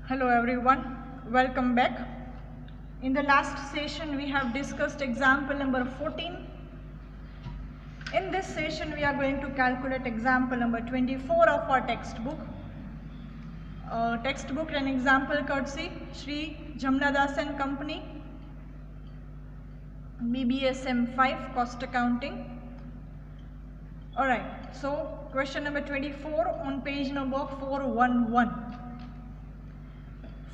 Hello everyone, welcome back. In the last session we have discussed example number 14. In this session we are going to calculate example number 24 of our textbook. Textbook and example courtesy Shri Jamnadas and Company, BBSM 5 Cost Accounting. Alright, so question number 24 on page number 411.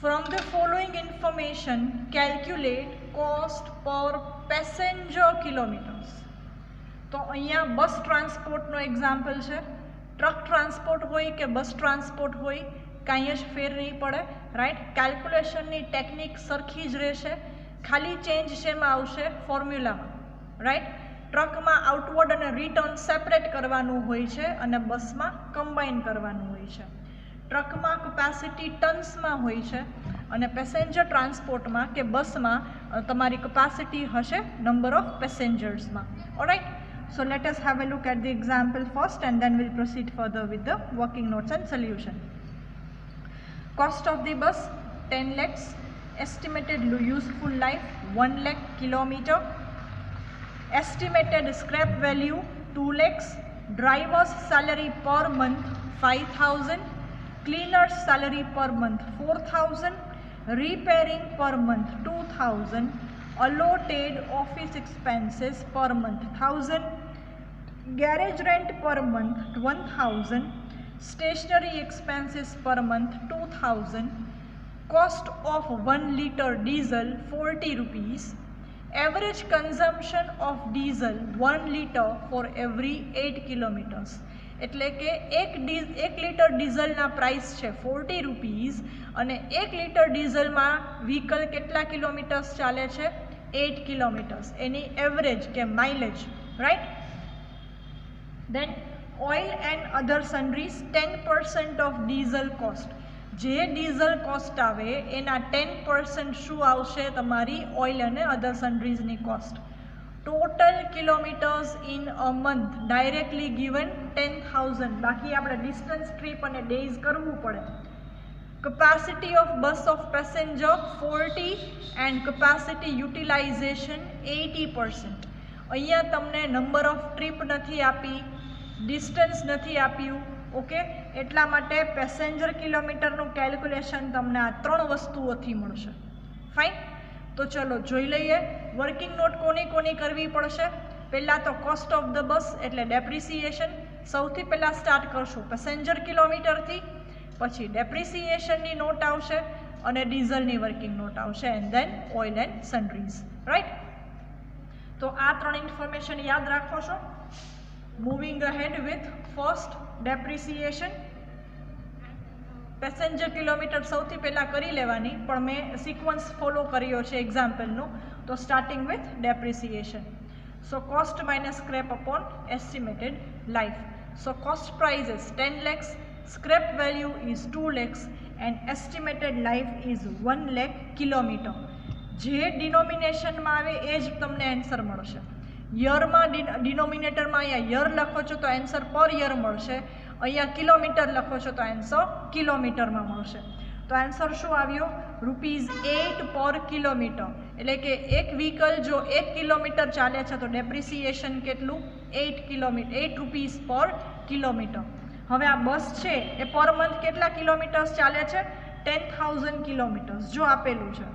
From the following information, calculate cost per passenger kilometers. तो અહીંયા બસ ટ્રાન્સપોર્ટનો example છે. Truck transport હોય કે બસ transport હોય કાંઈ જ ફેર નહીં પડે, રાઈટ. કેલ્ક્યુલેશનની ટેકનિક સરખી જ રહેશે, ખાલી ચેન્જ શેમાં આવશે? ફોર્મ્યુલામાં, રાઈટ. ટ્રકમાં આઉટવર્ડ અને રિટર્ન સેપરેટ કરવાનું હોય છે અને બસમાં કમ્બાઈન કરવાનું હોય છે. ટ્રકમાં કેપેસિટી ટન્સમાં હોય છે અને પેસેન્જર ટ્રાન્સપોર્ટમાં કે બસમાં તમારી કેપેસિટી હશે નંબર ઓફ પેસેન્જર્સમાં. Alright, so let us have a look at the example first and then we'll proceed further with the working notes and solution. Cost of the bus 10 lakhs, estimated useful life 1 lakh kilometer, estimated scrap value 2 lakhs, driver's salary per month 5,000, cleaner's salary per month 4,000, repairing per month 2,000, allotted office expenses per month 1,000, garage rent per month 1,000, stationery expenses per month 2,000, cost of 1 liter diesel 40 rupees, average consumption of diesel 1 liter for every 8 kilometers. એટલે કે 1 litre ડીઝલના price છે 40 rupees અને 1 litre ડીઝલમાં vehicle કેટલા kilometres ચાલે છે? 8 kilometres. એની એવરેજ કે mileage, right. Then oil and other sundries 10% of diesel cost. જે ડીઝલ કોસ્ટ આવે એના 10% શું આવશે? તમારી ઓઇલ અને અધર સન્ડ્રીઝની cost. Total kilometres in a month directly given 10,000. બાકી આપણે ડિસ્ટન્સ, ટ્રીપ અને ડેઝ કરવું પડે. Capacity of bus of passenger 40 and capacity utilisation 80%. અહીંયા તમને નંબર ઓફ ટ્રીપ નથી આપી, ડિસ્ટન્સ નથી આપ્યું, ઓકે. એટલા માટે પેસેન્જર કિલોમીટરનું કેલ્ક્યુલેશન તમને આ 3 વસ્તુઓથી મળશે. ફાઇન. તો ચલો જોઈ લઈએ વર્કિંગ નોટ કોની કરવી પડશે. પહેલાં તો કોસ્ટ ઓફ ધ બસ એટલે ડેપ્રિસિએશન. સૌથી પહેલાં સ્ટાર્ટ કરશું પેસેન્જર કિલોમીટરથી, પછી ડેપ્રિસિએશનની નોટ આવશે અને ડીઝલની વર્કિંગ નોટ આવશે and then oil and sundries, right. તો આ 3 ઇન્ફોર્મેશન યાદ રાખો છો. Moving ahead with first depreciation. Passenger kilometre સૌથી પહેલાં કરી લેવાની, પણ મેં સિક્વન્સ ફોલો કર્યો છે એક્ઝામ્પલનું. તો starting with depreciation. So cost minus scrap upon estimated life. So cost price is 10 lakhs, scrap value is 2 lakhs and estimated life is 1 lakh kilometer. જે ડિનોમિનેશનમાં આવે એ જ તમને આન્સર મળશે. યરમાં ડિનોમિનેટરમાં અહીંયા યર લખો છો તો આન્સર પર યર મળશે, અહીંયા કિલોમીટર લખો છો તો આન્સર કિલોમીટરમાં મળશે. તો આન્સર શું આવ્યો? ₹8 પર કિલોમીટર. એટલે કે એક વ્હીકલ જો 1 કિલોમીટર ચાલે છે તો ડેપ્રિસિએશન કેટલું? 8 રૂપીઝ પર કિલોમીટર. હવે આ બસ છે એ પર મંથ કેટલા કિલોમીટર્સ ચાલે છે? 10,000 કિલોમીટર્સ જો આપેલું છે.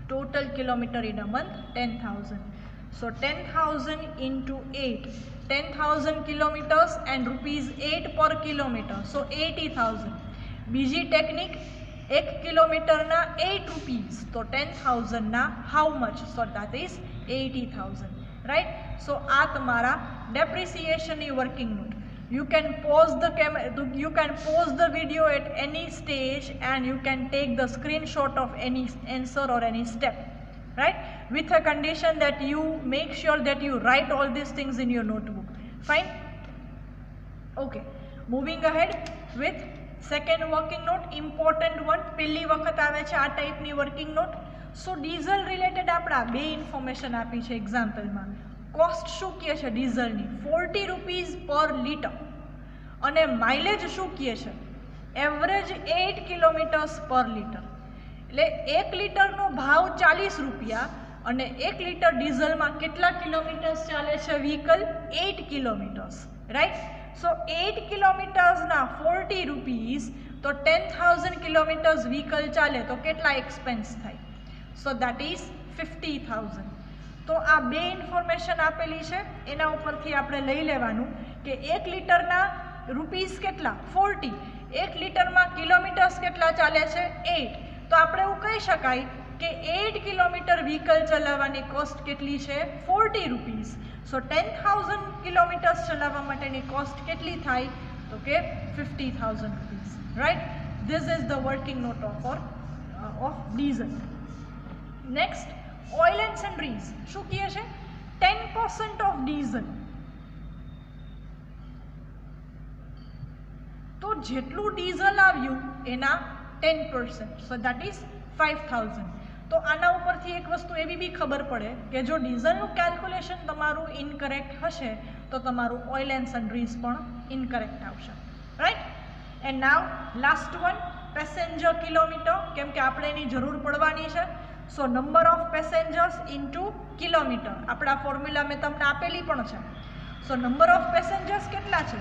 Total kilometre in a month 10,000. So 10,000 into 8, 10,000 kilometers and ₹8 per kilometer, so 80,000. બીજી ટેકનિક, 1 કિલોમીટરના 8 રૂપીઝ, તો 10,000 ના how much? So that is 80,000, right? So આ તમારા ડેપ્રિસિએશનની working note. You can pause the video at any stage and you can take the screenshot of any answer or any step, right, with a condition that you make sure that you write all these things in your notebook. Fine. Okay, moving ahead with second working note, important one. પહેલી વખત આવે છે આ ટાઈપની working note. સો diesel related આપણા 2 information આપી છે એક્ઝામ્પલમાં. Cost શું કહે છે ડીઝલની? 40 રૂપીઝ પર લિટર. અને માઇલેજ શું કહે છે? એવરેજ 8 કિલોમીટર્સ પર લીટર, એટલે 1 લીટરનો ભાવ 40 રૂપિયા અને 1 લીટર ડીઝલમાં કેટલા કિલોમીટર્સ ચાલે છે વ્હીકલ? 8 kilometres, right. સો 8 કિલોમીટર્સના 40 રૂપીસ, તો 10,000 કિલોમીટર્સ વ્હીકલ ચાલે તો કેટલા એક્સપેન્સ થાય? So that is 50,000. તો આ બે ઇન્ફોર્મેશન આપેલી છે, એના ઉપરથી આપણે લઈ લેવાનું કે 1 લીટરના રૂપીસ કેટલા? 40. 1 લીટરમાં કિલોમીટર્સ કેટલા ચાલે છે? 8. તો આપણે એવું કહી શકાય કે 8 કિલોમીટર વ્હીકલ ચલાવવાની કોસ્ટ કેટલી છે? 40 રૂપીસ. સો 10,000 કિલોમીટર્સ ચલાવવા માટેની કોસ્ટ કેટલી થાય? તો કે 50,000 rupees, right. This is the working note of diesel. Next, oil and sundries શું કહે છે? 10% ઓફ ડીઝલ. તો જેટલું ડીઝલ આવ્યું એના 10%, સો દેટ ઇઝ 5,000. તો આના ઉપરથી એક વસ્તુ એવી બી ખબર પડે કે જો ડીઝલનું કેલ્ક્યુલેશન તમારું ઇનકરેક્ટ હશે તો તમારું ઓઇલ એન્ડ સન્ડ્રીઝ પણ ઇનકરેક્ટ આવશે, right. And now last one, passenger kilometre, કેમ કે આપણે એની જરૂર પડવાની છે. So number of passengers into kilometre, આપણા ફોર્મ્યુલા મેં તમને આપેલી પણ છે. સો નંબર ઓફ પેસેન્જર્સ કેટલા છે?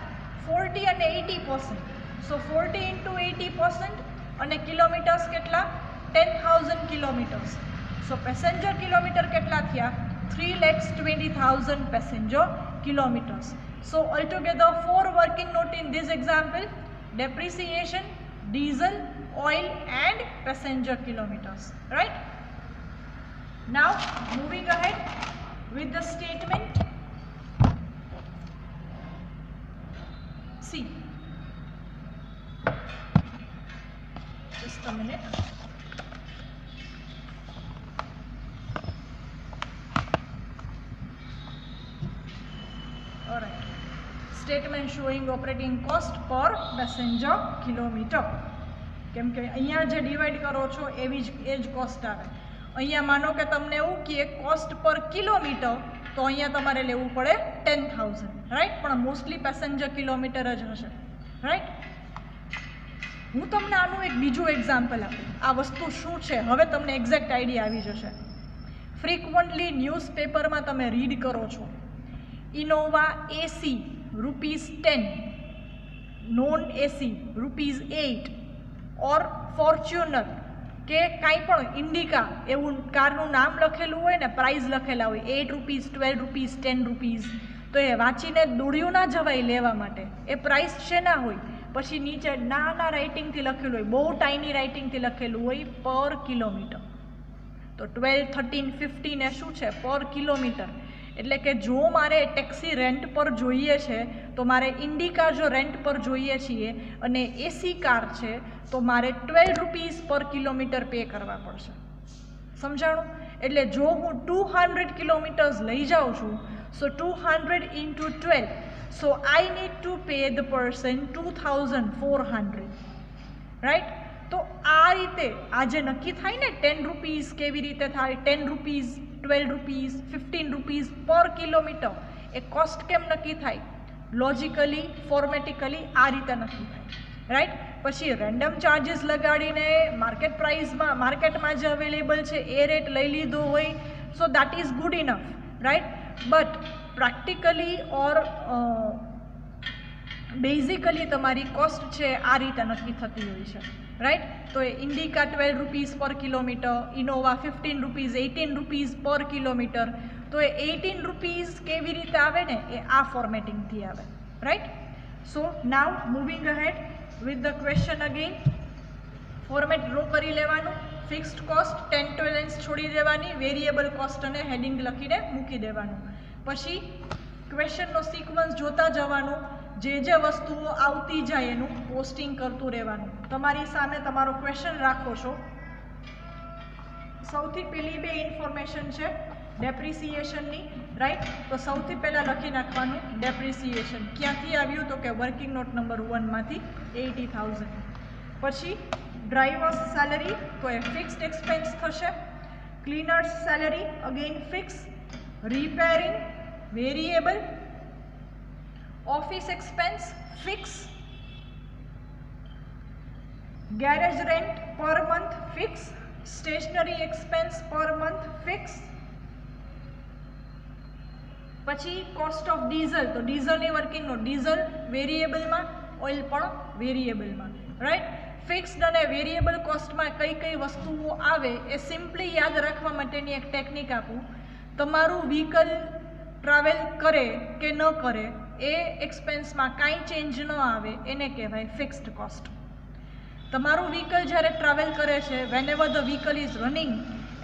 40 અને 80%. સો 40 ઇન્ટુ 80% અને કિલોમીટર્સ કેટલા? 10,000 કિલોમીટર્સ. સો પેસેન્જર કિલોમીટર કેટલા થયા? 3,20,000 passenger kilometres. So altogether 4 working note in this example: depreciation, diesel, oil and passenger kilometers, right? Now moving ahead with the statement. See, just a minute. All right, statement showing operating cost per passenger kilometer. કેમ કે અહીંયા જે divide કરો છો એવી જ એ જ cost આવે. અહીંયા માનો કે તમને એવું કે કોસ્ટ પર કિલોમીટર, તો અહીંયા તમારે લેવું પડે 10,000, રાઈટ. પણ મોસ્ટલી પેસેન્જર કિલોમીટર જ હશે, રાઈટ. હું તમને આનું એક બીજું એક્ઝામ્પલ આપું. આ વસ્તુ શું છે હવે તમને એક્ઝેક્ટ આઈડિયા આવી જશે. ફ્રીક્વન્ટલી ન્યૂઝપેપરમાં તમે રીડ કરો છો ઇનોવા એસી ₹10, નોન એસી ₹8, ઓર ફોર્ચ્યુનર કે કાંઈ પણ ઇન્ડિકા એવું કારનું નામ લખેલું હોય ને, પ્રાઇઝ લખેલા હોય ₹8, ₹12, ₹10, તો એ વાંચીને દોડ્યું ના જવાય લેવા માટે. એ પ્રાઇસ શેના હોય? પછી નીચે નાના રાઇટિંગથી લખેલું હોય, બહુ ટાઇની રાઇટિંગથી લખેલું હોય પર કિલોમીટર. તો 12, 13, 15 એ શું છે? પર કિલોમીટર. એટલે કે જો મારે ટેક્સી રેન્ટ પર જોઈએ છે તો મારે ઇન્ડિકા જો રેન્ટ પર જોઈએ છીએ અને એસી કાર છે તો મારે ₹12 પર કિલોમીટર પે કરવા પડશે. સમજાણું? એટલે જો હું 200 કિલોમીટર્સ લઈ જાઉં છું, સો 200 into 12, so I need to pay the person 2,400, right. તો આ રીતે આ જે નક્કી થાય ને ₹10 કેવી રીતે થાય, ₹10, ₹12, ₹15 પર કિલોમીટર, એ કોસ્ટ કેમ નક્કી થાય? લોજિકલી, ફોર્મેટિકલી આ રીતે નક્કી થાય, રાઈટ. પછી રેન્ડમ ચાર્જીસ લગાડીને માર્કેટમાં જે અવેલેબલ છે એ રેટ લઈ લીધો હોય, સો that is good enough, right. But practically or basically તમારી કોસ્ટ છે આ રીતે નક્કી થતી હોય છે, રાઈટ. તો એ ઇન્ડિકા ₹12 પર કિલોમીટર, ઇનોવા ₹15, ₹18 પર કિલોમીટર. તો એ ₹18 કેવી રીતે આવે ને, એ આ ફોર્મેટિંગથી આવે, right. So now moving ahead with the question again. Format draw કરી લેવાનું. ફિક્સ્ડ કોસ્ટ 10 ટોલરન્સ છોડી દેવાની, વેરિયેબલ કોસ્ટ અને હેડિંગ લખીને મૂકી દેવાનું. પછી ક્વેશ્ચનનો સિક્વન્સ જોતા જવાનું, જે જે વસ્તુઓ આવતી જાય એનું પોસ્ટિંગ કરતું રહેવાનું. તમારી સામે તમારો ક્વેશ્ચન રાખો છો. સૌથી પહેલી બે ઇન્ફોર્મેશન છે ડેપ્રિસિએશનની, રાઈટ. તો સૌથી પહેલાં લખી નાખવાનું ડેપ્રિસિએશન ક્યાંથી આવ્યું, તો કે વર્કિંગ નોટ નંબર 1માંથી 80,000. પછી ડ્રાઈવર્સ સેલરી, તો એ ફિક્સ્ડ એક્સપેન્સ થશે. Cleaners salary again fix. Repairing variable. Office expense fix. Garage rent per month fix, stationery expense per month fix. પછી કોસ્ટ ઓફ ડીઝલ, તો ડીઝલની વર્કિંગનો ડીઝલ વેરિયેબલમાં, ઓઇલ પણ વેરિયેબલમાં, રાઈટ. ફિક્સ્ડ અને વેરિયેબલ કોસ્ટમાં કઈ કઈ વસ્તુઓ આવે એ સિમ્પલી યાદ રાખવા માટેની એક ટેકનિક આપું. તમારું વ્હીકલ ટ્રાવેલ કરે કે ન કરે એ એક્સપેન્સમાં કાંઈ ચેન્જ ન આવે એને કહેવાય ફિક્સ્ડ કોસ્ટ. તમારું વ્હીકલ જ્યારે ટ્રાવેલ કરે છે, whenever the vehicle is running,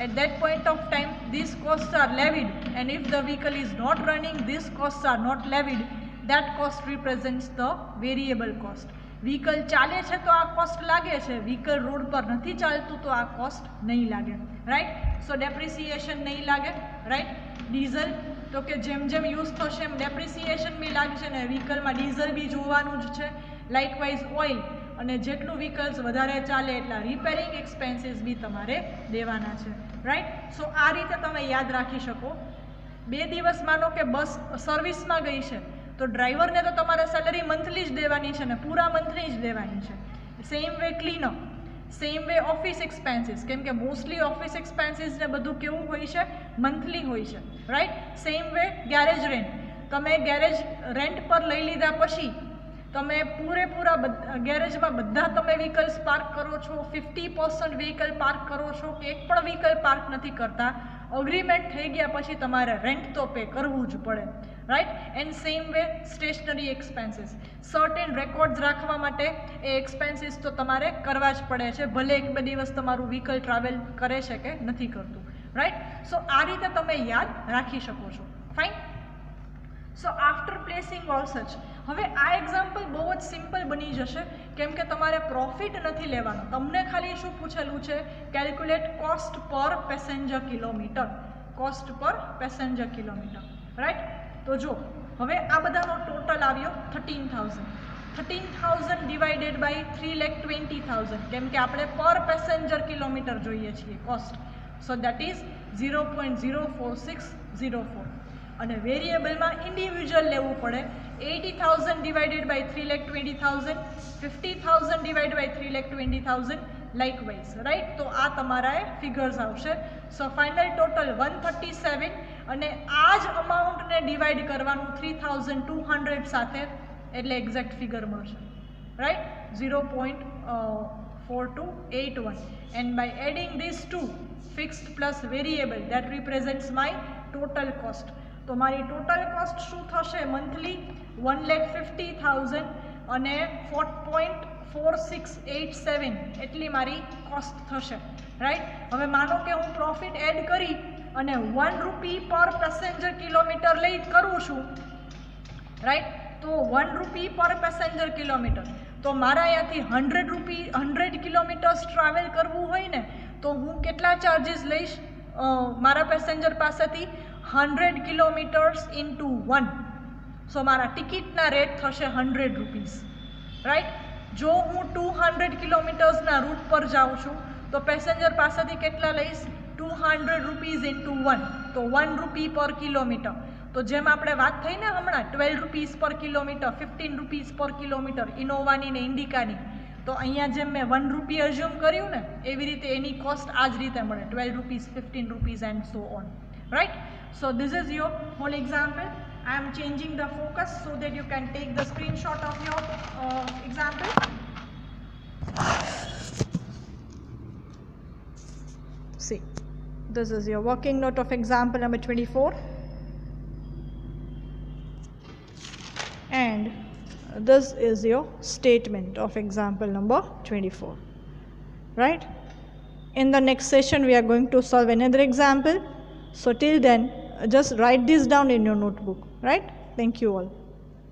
at that point of time these costs are levied, and if the vehicle is not running these costs are not levied. That cost represents the variable cost. Vehicle ચાલે છે તો આ cost લાગે છે, vehicle road પર નથી ચાલતું તો આ કોસ્ટ નહીં લાગે, રાઈટ. સો ડેપ્રિસિએશન નહીં લાગે, રાઈટ. ડીઝલ તો કે જેમ જેમ યુઝ થશે એમ ડેપ્રિસિએશન બી લાગશે ને વ્હીકલમાં ડીઝલ બી જોવાનું જ છે. લાઇકવાઇઝ ઓઇલ, અને જેટલું વ્હીકલ્સ વધારે ચાલે એટલા રિપેરિંગ એક્સપેન્સીસ બી તમારે દેવાના છે, રાઈટ. સો આ રીતે તમે યાદ રાખી શકો. 2 દિવસ માનો કે બસ સર્વિસમાં ગઈ છે તો ડ્રાઈવરને તો તમારે સેલરી મંથલી જ દેવાની છે ને પૂરા મંથની જ દેવાની છે. Same way cleaner, same way office expenses, કેમ કે મોસ્ટલી ઓફિસ એક્સપેન્સીસ ને બધું કેવું હોય છે, મંથલી હોય છે, right. Same way garage rent, તમે ગેરેજ રેન્ટ પર લઈ લીધા પછી તમે પૂરેપૂરા ગેરેજમાં બધા તમે વ્હીકલ્સ પાર્ક કરો છો, 50% વ્હીકલ પાર્ક કરો છો કે એક પણ વ્હીકલ પાર્ક નથી કરતા, અગ્રીમેન્ટ થઈ ગયા પછી તમારે રેન્ટ તો પે કરવું જ પડે, right. And same way stationery expenses, certain records રાખવા માટે એ એક્સપેન્સીસ તો તમારે કરવા જ પડે છે, ભલે 1-2 દિવસ તમારું વ્હીકલ ટ્રાવેલ કરે છે કે નથી કરતું, રાઈટ. સો આ રીતે તમે યાદ રાખી શકો છો, ફાઇન. સો આફ્ટર પ્લેસિંગ ઓલ સચ, હવે આ એક્ઝામ્પલ બહુ જ સિમ્પલ બની જશે કેમ કે તમારે પ્રોફિટ નથી લેવાનો. તમને ખાલી શું પૂછેલું છે, કેલ્ક્યુલેટ કોસ્ટ પર પેસેન્જર કિલોમીટર, કોસ્ટ પર પેસેન્જર કિલોમીટર, રાઈટ. તો જો હવે આ બધાનો ટોટલ આવ્યો 13,000. 13,000 ડિવાઇડેડ બાય 3,20,000, કેમ કે આપણે પર પેસેન્જર કિલોમીટર જોઈએ છીએ કોસ્ટ. So that is 0.04604. અને વેરિયેબલમાં ઇન્ડિવિજ્યુઅલ લેવું પડે. 80,000 divided by 3,20,000, 50,000 divide by 3,20,000, likewise, right. તો આ તમારા ફિગર્સ આવશે. સો ફાઇનલ ટોટલ 137, અને આ જ અમાઉન્ટને ડિવાઈડ કરવાનું 3,200 સાથે એટલે એક્ઝેક્ટ ફિગર મળશે, right. 0.4281, and by adding this to fixed plus variable that represents my total cost. તો મારી ટોટલ કોસ્ટ શું થશે મંથલી, 1,50,000 અને 4.4687 એટલી મારી કોસ્ટ થશે, રાઈટ. હવે માનો કે હું પ્રોફિટ એડ કરી અને 1 રૂપી પર પેસેન્જર કિલોમીટર લઈ કરું છું, રાઈટ. તો 1 રૂપી પર પેસેન્જર કિલોમીટર, તો મારા અહીંયાથી 100 કિલોમીટર્સ ટ્રાવેલ કરવું હોય ને તો હું કેટલા ચાર્જીસ લઈશ મારા પેસેન્જર પાસેથી, 100 કિલોમીટર્સ ઇન્ટુ 1. સો મારા ટિકિટના રેટ થશે 100 રૂપીસ, રાઈટ. જો હું 200 કિલોમીટર્સના રૂટ પર જાઉં છું તો પેસેન્જર પાસેથી કેટલા લઈશ, 200 રૂપીઝ ઇન્ટુ 1, તો 1 રૂપી પર કિલોમીટર. તો જેમ આપણે વાત થઈ ને હમણાં 12 રૂપીઝ પર કિલોમીટર, 15 રૂપીઝ પર કિલોમીટર ઇનોવાની ને ઇન્ડિકાની, તો અહીંયા જેમ મેં 1 રૂપી અઝ્યુમ કર્યું ને એવી રીતે એની કોસ્ટ આ જ રીતે મળે, 12 rupees, 15 rupees and so on, right. So this is your whole example. I am changing the focus so that you can take the screenshot of your example. See, this is your working note of example number 24. And this is your statement of example number 24. Right? In the next session, we are going to solve another example. So till then, just write this down in your notebook, right? Thank you all.